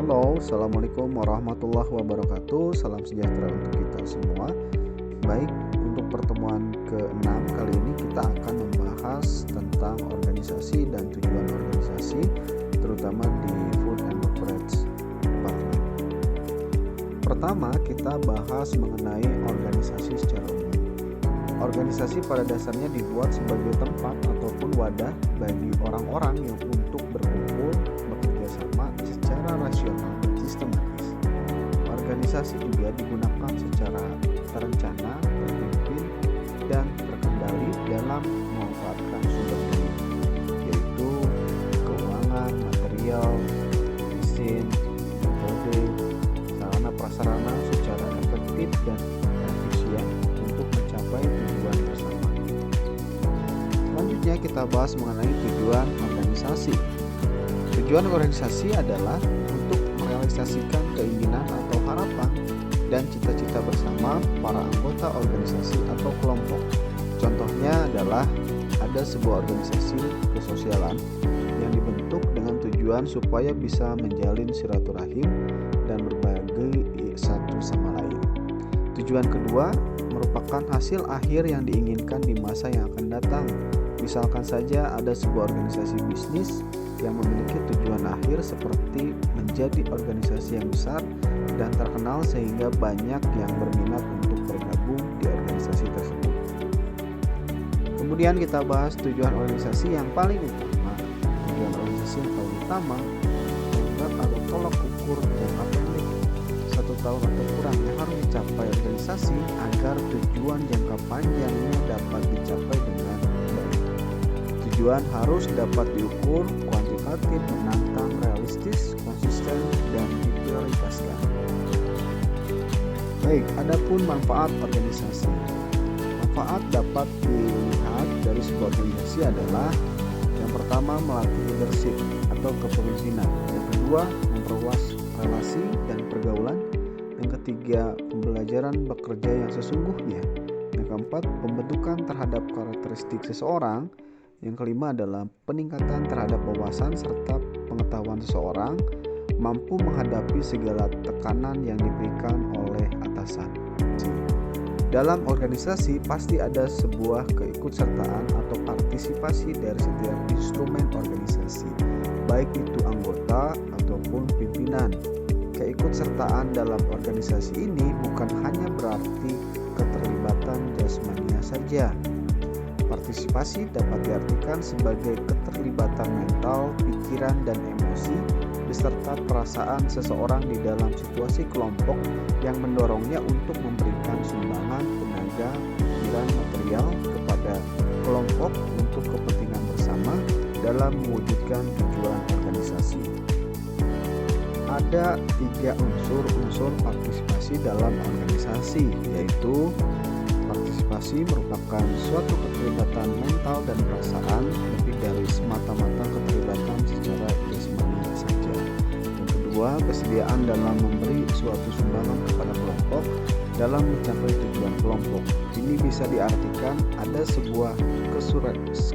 Halo, Assalamualaikum warahmatullahi wabarakatuh. Salam sejahtera untuk kita semua. Baik, untuk pertemuan ke-6 kali ini kita akan membahas tentang organisasi dan tujuan organisasi, terutama di Food and Beverage Department. Pertama, kita bahas mengenai organisasi secara umum. Organisasi pada dasarnya dibuat sebagai tempat ataupun wadah bagi orang-orang yang untuk berkumpul, bekerja sama secara rasional dan sistematis. Organisasi juga digunakan secara terencana, terpimpin, dan terkendali dalam memanfaatkan sumber daya, yaitu keuangan, material, mesin, metode, sarana prasarana secara efektif dan efisien untuk mencapai tujuan bersama. Selanjutnya kita bahas mengenai tujuan organisasi. Tujuan organisasi adalah untuk merealisasikan keinginan atau harapan dan cita-cita bersama para anggota organisasi atau kelompok. Contohnya adalah ada sebuah organisasi kesosialan yang dibentuk dengan tujuan supaya bisa menjalin silaturahim dan berbagi satu sama lain. Tujuan kedua merupakan hasil akhir yang diinginkan di masa yang akan datang. Misalkan saja ada sebuah organisasi bisnis yang memiliki tujuan akhir seperti menjadi organisasi yang besar dan terkenal sehingga banyak yang berminat untuk bergabung di organisasi tersebut. Kemudian kita bahas tujuan organisasi yang paling utama. Tujuan organisasi yang paling utama membuat atau tolak ukur jangka pendek 1 tahun atau kurang yang harus dicapai organisasi agar tujuan jangka panjangnya dapat dicapai dengan baik. Tujuan harus dapat diukur, kuantitatif, menantang, realistis, konsisten, dan diprioritaskan. Baik, adapun manfaat organisasi. Manfaat dapat dilihat dari sebuah organisasi adalah yang pertama melatih leadership atau kepemimpinan, yang kedua memperluas relasi dan pergaulan, yang ketiga pembelajaran bekerja yang sesungguhnya, yang keempat pembentukan terhadap karakteristik seseorang, yang kelima adalah peningkatan terhadap wawasan serta pengetahuan seseorang mampu menghadapi segala tekanan yang diberikan oleh atasan. Dalam organisasi pasti ada sebuah keikutsertaan atau partisipasi dari setiap instrumen organisasi, baik itu anggota ataupun pimpinan. Keikutsertaan dalam organisasi ini bukan hanya berarti keterlibatan jasmania saja. Partisipasi dapat diartikan sebagai keterlibatan mental, pikiran, dan emosi beserta perasaan seseorang di dalam situasi kelompok yang mendorongnya untuk memberikan sumbangan tenaga, pikiran, material kepada kelompok untuk kepentingan bersama dalam mewujudkan tujuan organisasi. Ada 3 unsur partisipasi dalam organisasi, yaitu partisipasi merupakan suatu keterlibatan mental dan perasaan lebih dari semata-mata keterlibatan secara jasmani saja. Yang kedua, kesediaan dalam memberi suatu sumbangan kepada kelompok dalam mencapai tujuan kelompok. Ini bisa diartikan ada sebuah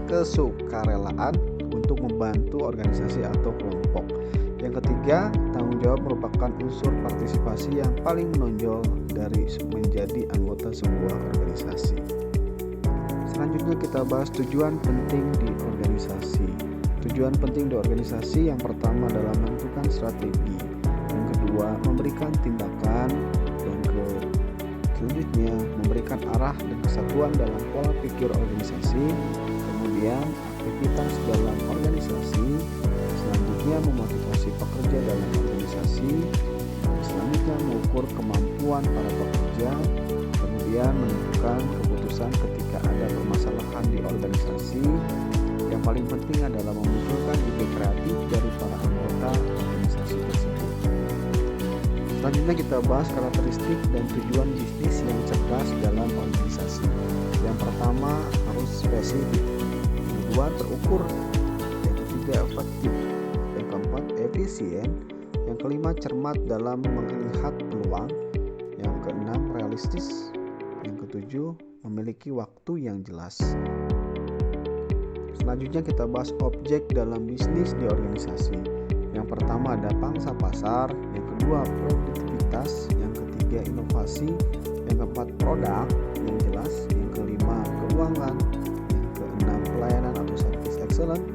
kesukarelaan untuk membantu organisasi atau kelompok. Yang ketiga, tanggung jawab merupakan unsur partisipasi yang paling menonjol dari menjadi anggota sebuah organisasi. Selanjutnya kita bahas tujuan penting di organisasi. Tujuan penting di organisasi yang pertama adalah menentukan strategi, yang kedua memberikan tindakan, yang selanjutnya memberikan arah dan kesatuan dalam pola pikir organisasi, kemudian aktivitas dalam organisasi, selanjutnya memotivasi pekerja dalam organisasi, selanjutnya mengukur kemampuan para pekerja, kemudian menentukan keputusan ketika ada permasalahan di organisasi. Yang paling penting adalah memunculkan ide kreatif dari para anggota organisasi tersebut. Selanjutnya kita bahas karakteristik dan tujuan bisnis yang cerdas dalam organisasi. Yang pertama harus spesifik, yang kedua terukur, yang ketiga efektif, yang keempat efisien, yang kelima cermat dalam melihat peluang, yang keenam realistis, yang ketujuh memiliki waktu yang jelas. Selanjutnya kita bahas objek dalam bisnis di organisasi. Yang pertama ada pangsa pasar, yang kedua produktivitas, yang ketiga inovasi, yang keempat produk yang jelas, yang kelima keuangan, yang keenam pelayanan atau service excellent,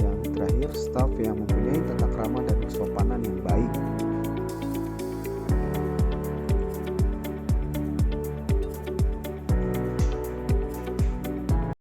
yang terakhir staff yang mempunyai tata krama dan kesopanan yang baik.